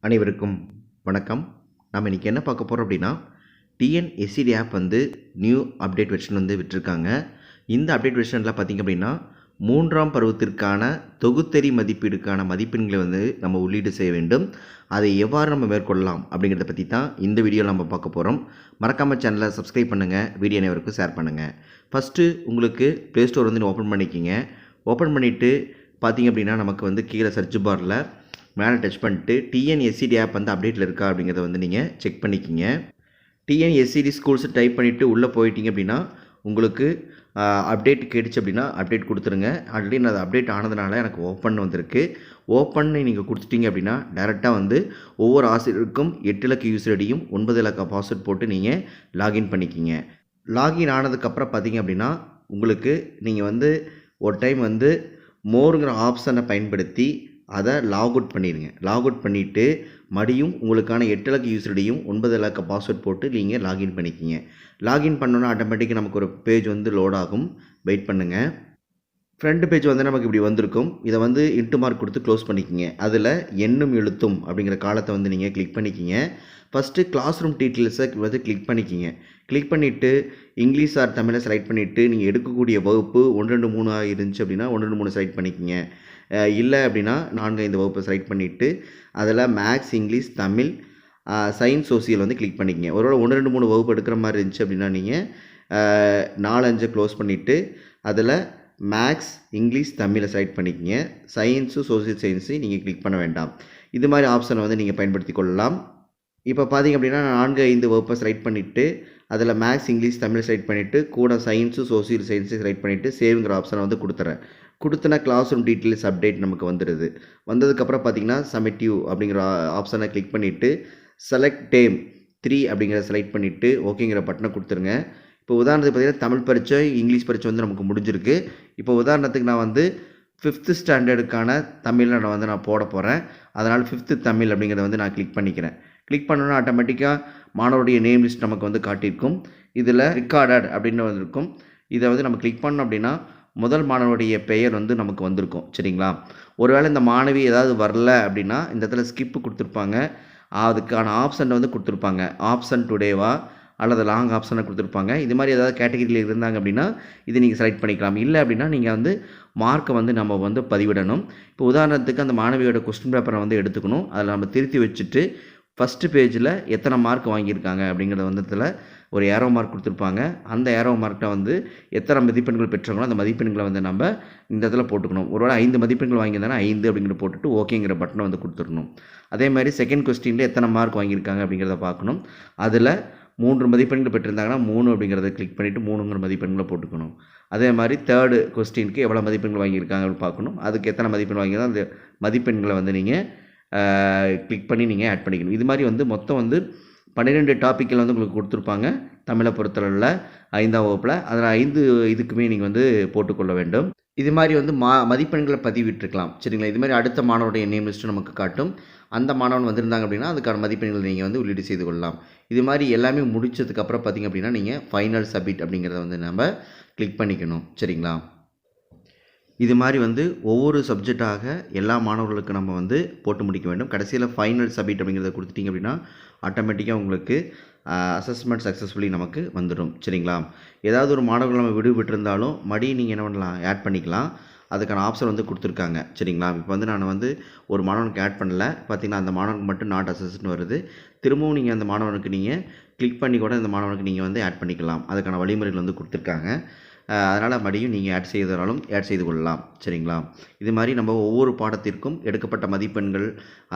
அனைவருக்கும் வணக்கம். நாம் இன்றைக்கி என்ன பார்க்க போகிறோம் அப்படின்னா, டிஎன்எஸ்சிடி ஆப் வந்து நியூ அப்டேட் வெர்ஷன் வந்து விட்டிருக்காங்க. இந்த அப்டேட் வெர்ஷனில் பார்த்திங்க அப்படின்னா 3ஆம் பருவத்திற்கான தொகுத்தறி மதிப்பீடுக்கான மதிப்பெண்களை வந்து நம்ம உள்ளீடு செய்ய வேண்டும். அதை எவ்வாறு நம்ம மேற்கொள்ளலாம் அப்படிங்கிறத பற்றி தான் இந்த வீடியோவில் நம்ம பார்க்க போகிறோம். மறக்காமல் சேனலை சப்ஸ்கிரைப் பண்ணுங்கள், வீடியோ அனைவருக்கும் ஷேர் பண்ணுங்கள். ஃபஸ்ட்டு உங்களுக்கு ப்ளே ஸ்டோர் வந்து ஓப்பன் பண்ணிக்கிங்க. ஓப்பன் பண்ணிவிட்டு பார்த்திங்க அப்படின்னா நமக்கு வந்து கீழே சர்ச் பாரில் மேலே டச் பண்ணிட்டு டிஎன்எஸ்சிடி ஆப் வந்து அப்டேட்டில் இருக்கா அப்படிங்கிறத வந்து நீங்கள் செக் பண்ணிக்கிங்க. டிஎன்எஸ்சிடி ஸ்கூல்ஸ் டைப் பண்ணிவிட்டு உள்ளே போயிட்டீங்க அப்படின்னா உங்களுக்கு அப்டேட் கேட்டுச்சு அப்படின்னா அப்டேட் கொடுத்துருங்க. ஆல்ரெடி நான் அது அப்டேட் ஆனதுனால எனக்கு ஓப்பன் வந்திருக்கு. ஓப்பன் நீங்கள் கொடுத்துட்டீங்க அப்படின்னா டேரெக்டாக வந்து ஒவ்வொரு ஆசிரியருக்கும் 8 இலக்க யூசர் ஐடியும் 9 இலக்க பாஸ்வேர்ட் போட்டு நீங்கள் லாகின் பண்ணிக்கிங்க. லாகின் ஆனதுக்கப்புறம் பார்த்தீங்க அப்படின்னா உங்களுக்கு நீங்கள் வந்து ஒரு டைம் வந்து மோருங்கிற ஆப்ஷனை பயன்படுத்தி அதை லாக் அவுட் பண்ணிடுங்க. லாக் அவுட் பண்ணிவிட்டு மறுபடியும் உங்களுக்கான 8 இலக்க யூசர் ஐடியும் 9 இலக்க பாஸ்வேர்ட் போட்டு நீங்கள் லாகின் பண்ணிக்கிங்க. லாகின் பண்ணோன்னா ஆட்டோமேட்டிக்காக நமக்கு ஒரு பேஜ் வந்து லோட் ஆகும். வெயிட் பண்ணுங்கள். ஃப்ரண்ட் பேஜ் வந்து நமக்கு இப்படி வந்திருக்கும். இதை வந்து இன்ட்டு மார்க் கொடுத்து க்ளோஸ் பண்ணிக்கிங்க. அதில் எண்ணும் எழுத்தும் அப்படிங்கிற காலத்தை வந்து நீங்கள் கிளிக் பண்ணிக்கிங்க. ஃபஸ்ட்டு கிளாஸ் ரூம் டீட்டெயில்ஸை வந்து கிளிக் பண்ணிக்கிங்க. கிளிக் பண்ணிவிட்டு இங்கிலீஷ் ஆர் தமிழை செலக்ட் பண்ணிவிட்டு நீங்கள் எடுக்கக்கூடிய வகுப்பு 1, 2, 3 இருந்துச்சு அப்படின்னா 1, 2, 3 செலக்ட் பண்ணிக்கிங்க. இல்லை அப்படின்னா 4, 5 வகுப்பை செலக்ட் பண்ணிவிட்டு அதில் maths, English, Tamil, science, social வந்து கிளிக் பண்ணிக்கிங்க. ஒருவேளை 1, 2, 3 வகுப்பு எடுக்கிற மாதிரி இருந்துச்சு அப்படின்னா நீங்கள் 4, 5 க்ளோஸ் பண்ணிவிட்டு அதில் மேக்ஸ், இங்கிலீஷ், தமிழை செலக்ட் பண்ணிக்கிங்க. சயின்ஸு, சோசியல் சயின்ஸு நீங்கள் கிளிக் பண்ண வேண்டாம். இது மாதிரி ஆப்ஷனை வந்து நீங்கள் பயன்படுத்தி கொள்ளலாம். இப்போ பார்த்திங்க அப்படின்னா 4, 5 வகுப்பை செலக்ட் பண்ணிவிட்டு அதில் மேக்ஸ், இங்கிலீஷ், தமிழ் செலக்ட் பண்ணிவிட்டு கூட சயின்ஸு, சோசியல் சயின்ஸு செலக்ட் பண்ணிவிட்டு சேவுங்கிற ஆப்ஷனை வந்து கொடுத்துறேன். கொடுத்தனா கிளாஸ் ரூம் டீட்டெயில்ஸ் அப்டேட் நமக்கு வந்துடுது. வந்ததுக்கப்புறம் பார்த்திங்கன்னா சப்மிட்டிவ் அப்படிங்கிற ஆப்ஷனை கிளிக் பண்ணிவிட்டு செலக்ட் டேம் 3 அப்படிங்கிறத செலக்ட் பண்ணிவிட்டு ஓகேங்கிற பட்டனை கொடுத்துருங்க. இப்போ உதாரணத்துக்கு பார்த்திங்கன்னா தமிழ் பரீட்சை, இங்கிலீஷ் பரீட்சை வந்து நமக்கு முடிஞ்சிருக்கு. இப்போ உதாரணத்துக்கு நான் வந்து 5th ஸ்டாண்டர்டுக்கான தமிழில் நான் போட போகிறேன். அதனால் 5th தமிழ் அப்படிங்கிறத வந்து நான் கிளிக் பண்ணிக்கிறேன். கிளிக் பண்ணோன்னா ஆட்டோமேட்டிக்காக மாணவருடைய நேம் லிஸ்ட் நமக்கு வந்து காட்டியிருக்கும். இதில் ரெக்கார்டட் அப்படின்னு வந்திருக்கும். இதை வந்து நம்ம கிளிக் பண்ணோம் அப்படின்னா முதல் மாணவருடைய பெயர் வந்து நமக்கு வந்திருக்கும். சரிங்களா? ஒருவேளை இந்த மாணவி ஏதாவது வரல அப்படின்னா இந்த இடத்துல ஸ்கிப்பு கொடுத்துருப்பாங்க. அதுக்கான ஆப்ஷனை வந்து கொடுத்துருப்பாங்க. ஆப்ஷன் டுடேவா அல்லது லாங் ஆப்ஷனை கொடுத்துருப்பாங்க. இது மாதிரி ஏதாவது கேட்டகரியில் இருந்தாங்க அப்படின்னா இது நீங்கள் செலக்ட் பண்ணிக்கலாம். இல்லை அப்படின்னா நீங்கள் வந்து மார்க்கை வந்து நம்ம வந்து பதிவிடணும். இப்போ உதாரணத்துக்கு அந்த மாணவியோட கொஸ்டின் பேப்பரை வந்து எடுத்துக்கணும். அதில் நம்ம திருத்தி வச்சுட்டு ஃபஸ்ட்டு பேஜில் எத்தனை மார்க் வாங்கியிருக்காங்க அப்படிங்கிறத வந்து இதில் ஒரு ஏரோ மார்க் கொடுத்துருப்பாங்க. அந்த ஏரோ மார்க்கில் வந்து எத்தனை மதிப்பெண்கள் பெற்றாங்களோ அந்த மதிப்பெண்களை வந்து நம்ம இந்த இடத்துல போட்டுக்கணும். ஒருவேளை 5 மதிப்பெண்கள் வாங்கியிருந்தாங்கன்னா 5 அப்படிங்கிற போட்டுட்டு ஓகேங்கிற பட்டனை வந்து கொடுத்துடணும். அதே மாதிரி செகண்ட் கொஸ்டினில் எத்தனை மார்க் வாங்கியிருக்காங்க அப்படிங்கிறத பார்க்கணும். அதில் 3 மதிப்பெண்கள் பெற்றிருந்தாங்கன்னா 3 அப்படிங்கிறத கிளிக் பண்ணிவிட்டு 3ங்கிற மதிப்பெண்களை போட்டுக்கணும். அதே மாதிரி தேர்டு கொஸ்டினுக்கு எவ்வளோ மதிப்பெண்கள் வாங்கியிருக்காங்க அப்படின்னு பார்க்கணும். அதுக்கு எத்தனை மதிப்பெண் வாங்கியிருந்தோ அந்த மதிப்பெண்களை வந்து நீங்கள் கிளிக் பண்ணி நீங்கள் ஆட் பண்ணிக்கணும். இது மாதிரி வந்து மொத்தம் வந்து 12 டாப்பிக்கில் வந்து உங்களுக்கு கொடுத்துருப்பாங்க. தமிழை பொறுத்தளவில் 5ஆம் வகுப்பில் அதில் 5 இதுக்குமே நீங்கள் வந்து போட்டுக்கொள்ள வேண்டும். இது மாதிரி வந்து மதிப்பெண்களை பதிவிட்டுருக்கலாம். சரிங்களா? இது மாதிரி அடுத்த மாணவருடைய நேம் லிஸ்ட்டு நமக்கு காட்டும். அந்த மாணவன் வந்திருந்தாங்க அப்படின்னா அதுக்கான மதிப்பெண்களை நீங்கள் வந்து உள்ளீடு செய்து கொள்ளலாம். இது மாதிரி எல்லாமே முடிச்சதுக்கப்புறம் பார்த்திங்க அப்படின்னா நீங்கள் ஃபைனல் சப்மிட் அப்படிங்கிறத வந்து நம்ம கிளிக் பண்ணிக்கணும். சரிங்களா? இது மாதிரி வந்து ஒவ்வொரு சப்ஜெக்டாக எல்லா மாணவர்களுக்கும் நம்ம வந்து போட்டு முடிக்க வேண்டும். கடைசியில் ஃபைனல் சப்மிட் அப்படிங்கிறத கொடுத்துட்டிங்க அப்படின்னா ஆட்டோமேட்டிக்காக உங்களுக்கு அசஸ்மெண்ட் சக்ஸஸ்ஃபுல்லி நமக்கு வந்துடும். சரிங்களா? ஏதாவது ஒரு மாணவர்கள் நம்ம விடுபட்டிருந்தாலும் மறுபடியும் நீங்கள் என்ன பண்ணலாம், ஆட் பண்ணிக்கலாம். அதுக்கான ஆப்ஷன் வந்து கொடுத்துருக்காங்க. சரிங்களா? இப்போ வந்து நான் வந்து ஒரு மாணவனுக்கு ஆட் பண்ணல. பார்த்திங்கன்னா அந்த மாணவனுக்கு மட்டும் நாட் அசஸ்ன்னு வருது. திரும்பவும் நீங்கள் அந்த மாணவனுக்கு நீங்கள் கிளிக் பண்ணி கூட இந்த மாணவனுக்கு நீங்கள் வந்து ஆட் பண்ணிக்கலாம். அதுக்கான வழிமுறைகள் வந்து கொடுத்துருக்காங்க. அதனால் மறுபடியும் நீங்கள் ஆட் செய்தாலும் ஆட் செய்து கொள்ளலாம். சரிங்களா? இது மாதிரி நம்ம ஒவ்வொரு பாடத்திற்கும் எடுக்கப்பட்ட மதிப்பெண்கள்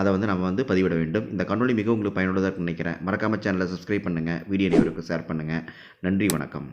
அதை வந்து நம்ம வந்து பதிவிட வேண்டும். இந்த காணொளி மிகவும் உங்களுக்கு பயனுள்ளதாக நினைக்கிறேன். மறக்காமல் சேனலை சப்ஸ்கிரைப் பண்ணுங்கள், வீடியோ அனைவருக்கும் ஷேர் பண்ணுங்கள். நன்றி, வணக்கம்.